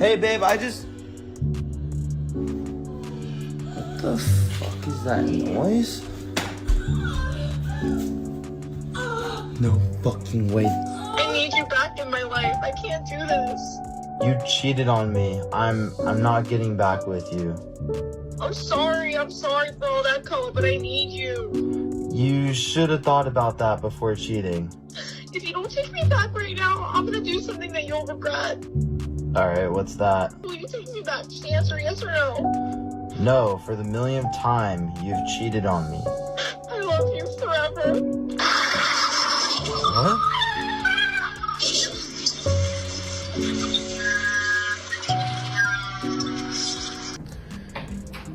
Hey, babe, What the fuck is that noise? No fucking way. I need you back in my life. I can't do this. You cheated on me. I'm not getting back with you. I'm sorry for all that color, but I need you. You should have thought about that before cheating. If you don't take me back right now, I'm gonna do something that you'll regret. Alright, what's that? Will you take me back? Just answer yes or no. No, for the millionth time, you've cheated on me. I love you forever. What?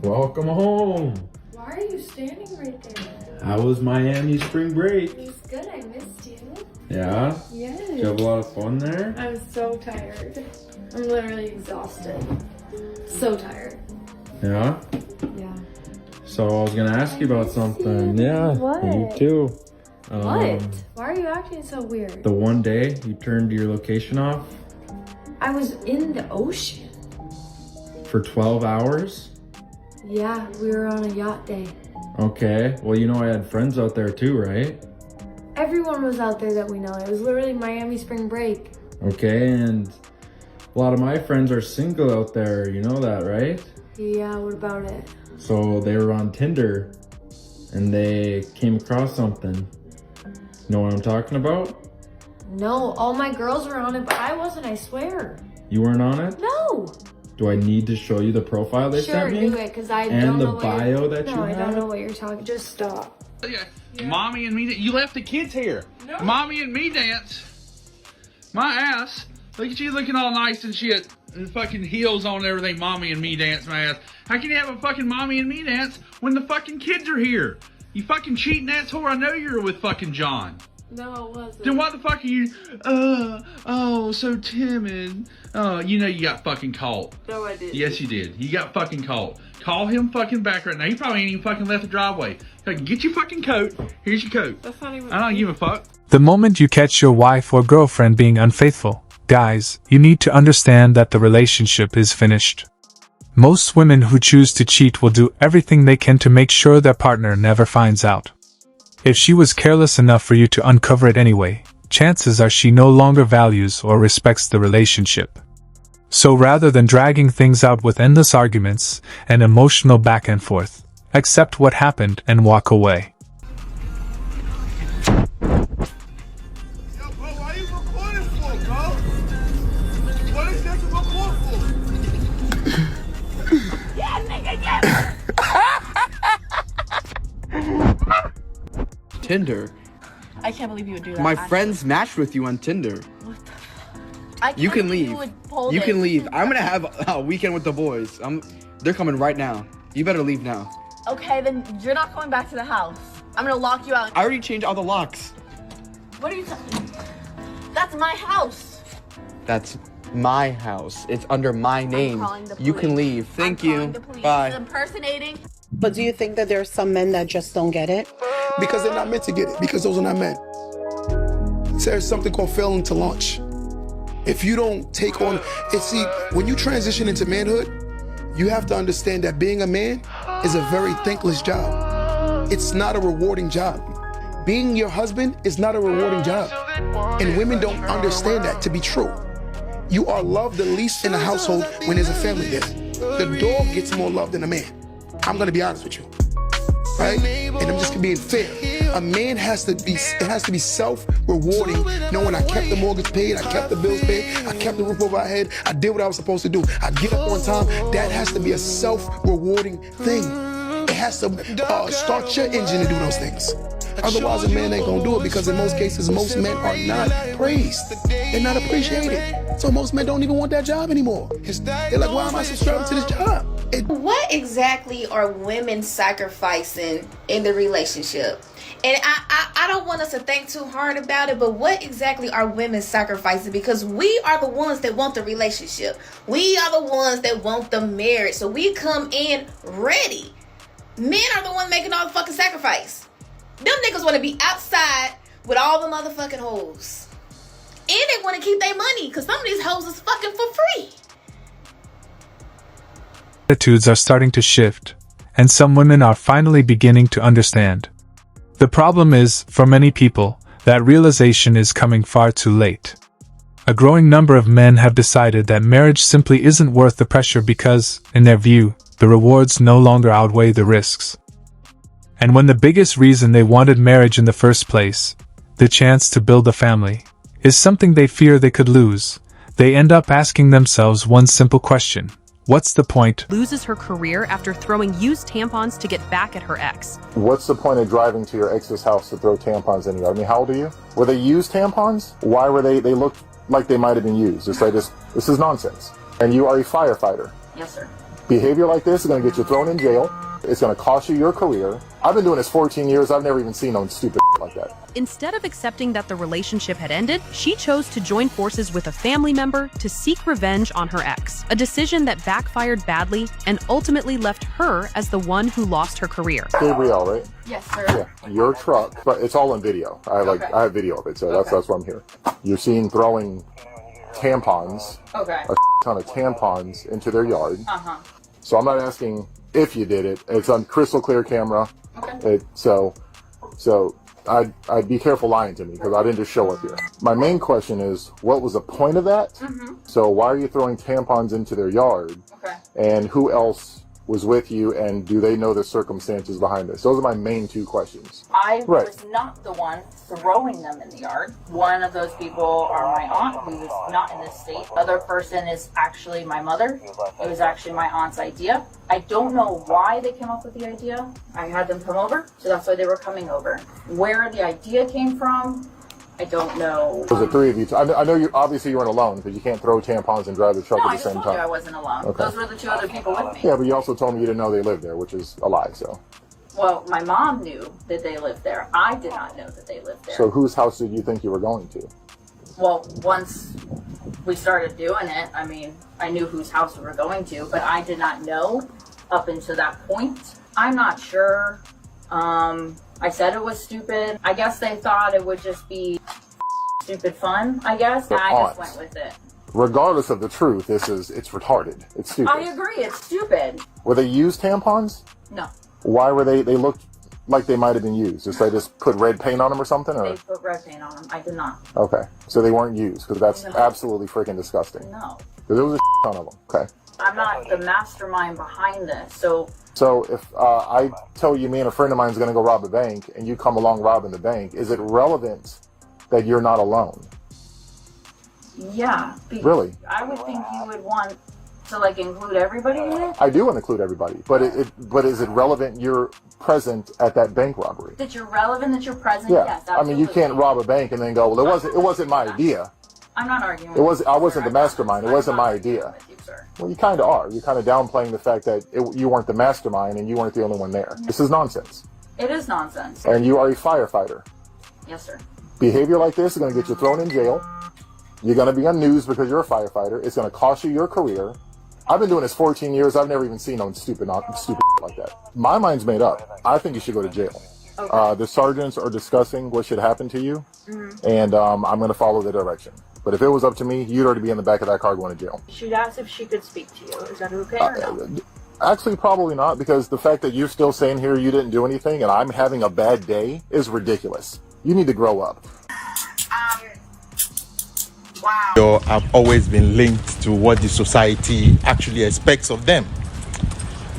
Welcome home. Why are you standing right there? How was Miami spring break? It was good. I missed you. Yeah? Yes. Did you have a lot of fun there? I'm so tired. I'm literally exhausted. So tired. Yeah? Yeah. So I was gonna ask you about something. Yeah. What? You too. What? Why are you acting so weird? The one day you turned your location off I was in the ocean. for 12 hours? Yeah, we were on a yacht day. Okay. Well, you know I had friends out there too, right? Everyone was out there that we know. It was literally Miami spring break. Okay, and a lot of my friends are single out there. You know that, right? Yeah, what about it? So they were on Tinder and they came across something. Know what I'm talking about? No, all my girls were on it, but I wasn't, I swear. You weren't on it? No. Do I need to show you the profile they Sure, sent me? do it, because I And don't the know what bio you're... that you No, I have? don't know what you're talking. Just stop. Yeah. Mommy and me, you left the kids here. No. Mommy and me dance. My ass. Look at you looking all nice and shit. And fucking heels on and everything. Mommy and me dance, my ass. How can you have a fucking mommy and me dance when the fucking kids are here? You fucking cheating ass whore. I know you're with fucking John. No, it wasn't. Then why the fuck are you, so timid? Oh, you know you got fucking caught. No, I didn't. Yes, you did. You got fucking caught. Call him fucking back right now. He probably ain't even fucking left the driveway. Fucking get your fucking coat. Here's your coat. That's not even... I don't give a fuck. The moment you catch your wife or girlfriend being unfaithful, guys, you need to understand that the relationship is finished. Most women who choose to cheat will do everything they can to make sure their partner never finds out. If she was careless enough for you to uncover it anyway, chances are she no longer values or respects the relationship. So rather than dragging things out with endless arguments and emotional back and forth, accept what happened and walk away. Yo, bro, why you recording for, bro? What is that to record for? Yeah, nigga, yeah. Tinder. I can't believe you would do that. My friends matched with you on Tinder. I can't You can believe leave. You, would pull You this. can leave. I'm gonna have a weekend with the boys. They're coming right now. You better leave now. Okay, then you're not coming back to the house. I'm gonna lock you out. I already changed all the locks. What are you talking? That's my house. That's my house. It's under my name. calling the You can police. leave. Thank I'm you. calling the police. Bye. He's impersonating. But do you think that there are some men that just don't get it? Because they're not meant to get it, because those are not men. There's something called failing to launch. If you don't take on, see, when you transition into manhood, you have to understand that being a man is a very thankless job. It's not a rewarding job. Being your husband is not a rewarding job. And women don't understand that to be true. You are loved the least in a household when there's a family there. The dog gets more love than a man. I'm gonna be honest with you. Right? And I'm just being fair. A man has to be self-rewarding, knowing I kept the mortgage paid, I kept the bills paid, I kept the roof over our head, I did what I was supposed to do. I get up on time. That has to be a self-rewarding thing. It has to start your engine to do those things. Otherwise, a man ain't gonna do it, because in most cases, most men are not praised. They're not appreciated. So most men don't even want that job anymore. They're like, why am I subscribing to this job? What exactly are women sacrificing in the relationship? And I don't want us to think too hard about it, but what exactly are women sacrificing? Because we are the ones that want the relationship. We are the ones that want the marriage. So we come in ready. Men are the ones making all the fucking sacrifice. Them niggas want to be outside with all the motherfucking hoes. And they want to keep their money, because some of these hoes is fucking for free. attitudes are starting to shift, and some women are finally beginning to understand. The problem is, for many people, that realization is coming far too late. A growing number of men have decided that marriage simply isn't worth the pressure because, in their view, the rewards no longer outweigh the risks. And when the biggest reason they wanted marriage in the first place, the chance to build a family, is something they fear they could lose, they end up asking themselves one simple question: what's the point? Loses her career after throwing used tampons to get back at her ex. What's the point of driving to your ex's house to throw tampons in the yard? I mean, how old are you? Were they used tampons? Why were they looked like they might have been used? It's like this is nonsense. And you are a firefighter. Yes, sir. Behavior like this is going to get you thrown in jail. It's going to cost you your career. I've been doing this 14 years. I've never even seen no stupid like that. Instead of accepting that the relationship had ended, she chose to join forces with a family member to seek revenge on her ex. A decision that backfired badly and ultimately left her as the one who lost her career. Gabrielle, right? Yes, sir. Yeah, your truck, but it's all in video. I have video of it, so that's why I'm here. You're seen throwing tampons, a ton of tampons into their yard. So I'm not asking if you did it. It's on crystal clear camera. So I'd be careful lying to me because I didn't just show up here. My main question is, what was the point of that? So why are you throwing tampons into their yard? And who else was with you, and do they know the circumstances behind this? Those are my main two questions. I was not the one throwing them in the yard. One of those people are my aunt, who is not in this state. The other person is actually my mother. It was actually my aunt's idea. I don't know why they came up with the idea. I had them come over, so that's why they were coming over. Where the idea came from, I don't know. Was it three of you? I know you obviously you weren't alone because you can't throw tampons and drive the truck No, at I the just same told you time. I wasn't alone. Okay. Those were the two other people with me. Yeah, but you also told me you didn't know they lived there, which is a lie. So. Well, my mom knew that they lived there. I did not know that they lived there. So whose house did you think you were going to? Well, once we started doing it, I mean, I knew whose house we were going to, but I did not know up until that point. I'm not sure. I said it was stupid. I guess they thought it would just be stupid fun, I guess. And I just went with it. Regardless of the truth, it's retarded. It's stupid. I agree, it's stupid. Were they used tampons? No. Why were they looked like they might have been used? Just they just put red paint on them or something? Or? They put red paint on them. I did not. Okay. So they weren't used, because that's No. absolutely freaking disgusting. No. Because there was a ton of them. Okay. I'm not the mastermind behind this, so... So if I tell you me and a friend of mine is going to go rob a bank, and you come along robbing the bank, is it relevant that you're not alone? Yeah. Really? I would think you would want to, like, include everybody in it. I do want to include everybody, but but is it relevant you're present at that bank robbery? That you're relevant, that you're present, Yeah. yes, I mean, you can't rob a bank and then go, well, it wasn't my idea. I'm not arguing. I wasn't the mastermind. It wasn't my idea. Well, you kind of are. You're kind of downplaying the fact that you weren't the mastermind and you weren't the only one there. This is nonsense. It is nonsense. And you are a firefighter. Yes, sir. Behavior like this is going to get you thrown in jail. You're going to be on news because you're a firefighter. It's going to cost you your career. I've been doing this 14 years. I've never even seen no stupid like that. My mind's made up. I think you should go to jail. Okay. The sergeants are discussing what should happen to you, and I'm going to follow the direction. But if it was up to me, you'd already be in the back of that car going to jail. She'd asked if she could speak to you. Is that okay or no? Actually, probably not, because the fact that you're still saying here you didn't do anything and I'm having a bad day is ridiculous. You need to grow up. Wow. I've always been linked to what the society actually expects of them.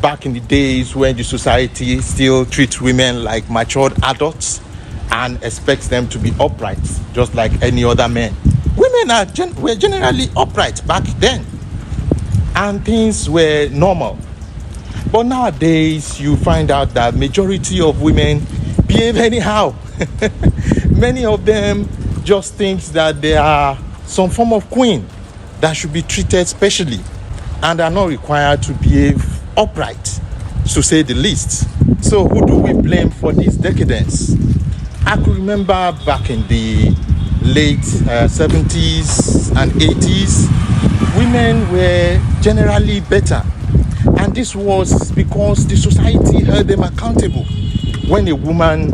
Back in the days when the society still treats women like matured adults and expects them to be upright, just like any other men. Women were generally upright back then, and things were normal. But nowadays, you find out that majority of women behave anyhow. Many of them just think that they are some form of queen that should be treated specially, and are not required to behave upright, to say the least. So who do we blame for this decadence? I could remember back in the late 70s and 80s, women were generally better. And this was because the society held them accountable. When a woman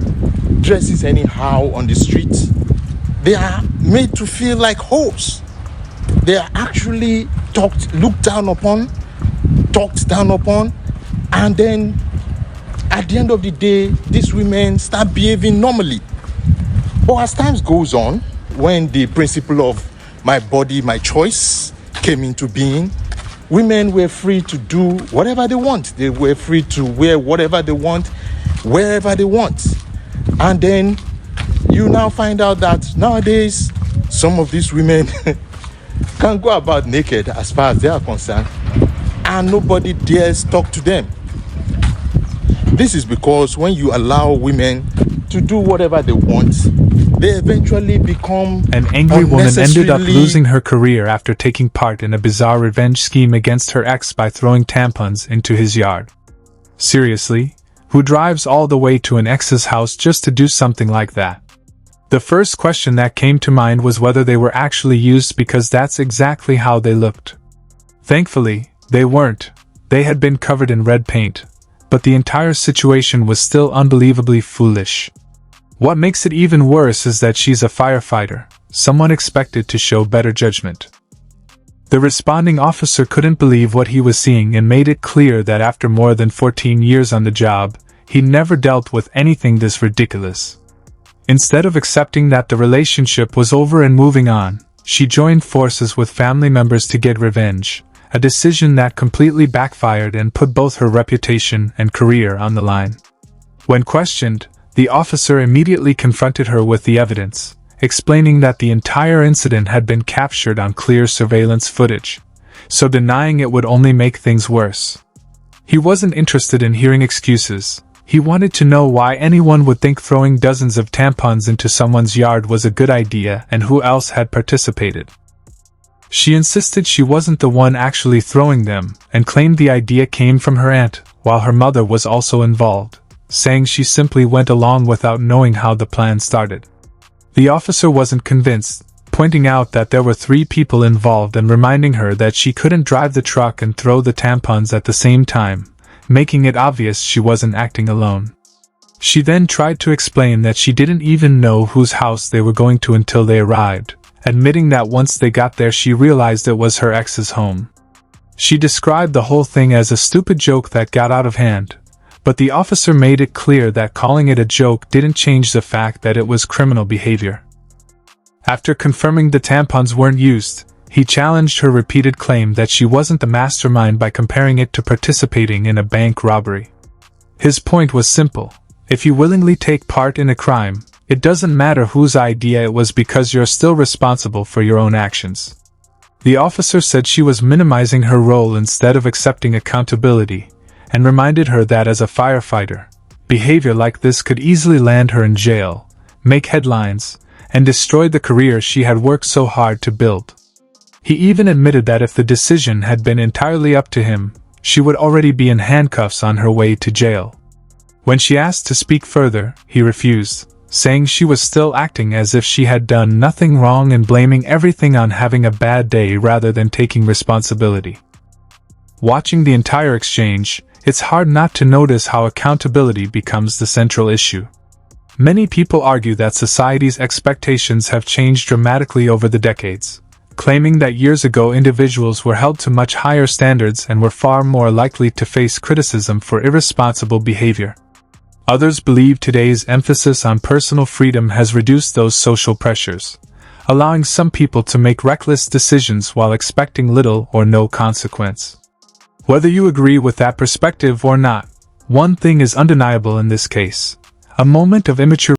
dresses anyhow on the street, they are made to feel like hoes. They are actually looked down upon, talked down upon, and then at the end of the day, these women start behaving normally. But as time goes on, when the principle of my body, my choice came into being, women were free to do whatever they want. They were free to wear whatever they want, wherever they want. And then you now find out that nowadays, some of these women can go about naked as far as they are concerned, and nobody dares talk to them. This is because when you allow women to do whatever they want, they eventually become An angry woman ended up losing her career after taking part in a bizarre revenge scheme against her ex by throwing tampons into his yard. Seriously, who drives all the way to an ex's house just to do something like that? The first question that came to mind was whether they were actually used, because that's exactly how they looked. Thankfully, they weren't. They had been covered in red paint. But the entire situation was still unbelievably foolish. What makes it even worse is that she's a firefighter, someone expected to show better judgment. The responding officer couldn't believe what he was seeing and made it clear that after more than 14 years on the job, he never dealt with anything this ridiculous. Instead of accepting that the relationship was over and moving on, she joined forces with family members to get revenge, a decision that completely backfired and put both her reputation and career on the line. When questioned, the officer immediately confronted her with the evidence, explaining that the entire incident had been captured on clear surveillance footage, so denying it would only make things worse. He wasn't interested in hearing excuses. He wanted to know why anyone would think throwing dozens of tampons into someone's yard was a good idea and who else had participated. She insisted she wasn't the one actually throwing them, and claimed the idea came from her aunt, while her mother was also involved, saying she simply went along without knowing how the plan started. The officer wasn't convinced, pointing out that there were 3 people involved and reminding her that she couldn't drive the truck and throw the tampons at the same time, making it obvious she wasn't acting alone. She then tried to explain that she didn't even know whose house they were going to until they arrived, admitting that once they got there she realized it was her ex's home. She described the whole thing as a stupid joke that got out of hand, but the officer made it clear that calling it a joke didn't change the fact that it was criminal behavior. After confirming the tampons weren't used, he challenged her repeated claim that she wasn't the mastermind by comparing it to participating in a bank robbery. His point was simple: if you willingly take part in a crime, it doesn't matter whose idea it was because you're still responsible for your own actions. The officer said she was minimizing her role instead of accepting accountability, and reminded her that as a firefighter, behavior like this could easily land her in jail, make headlines, and destroy the career she had worked so hard to build. He even admitted that if the decision had been entirely up to him, she would already be in handcuffs on her way to jail. When she asked to speak further, he refused, saying she was still acting as if she had done nothing wrong and blaming everything on having a bad day rather than taking responsibility. Watching the entire exchange, it's hard not to notice how accountability becomes the central issue. Many people argue that society's expectations have changed dramatically over the decades, claiming that years ago individuals were held to much higher standards and were far more likely to face criticism for irresponsible behavior. Others believe today's emphasis on personal freedom has reduced those social pressures, allowing some people to make reckless decisions while expecting little or no consequence. Whether you agree with that perspective or not, one thing is undeniable in this case: a moment of immature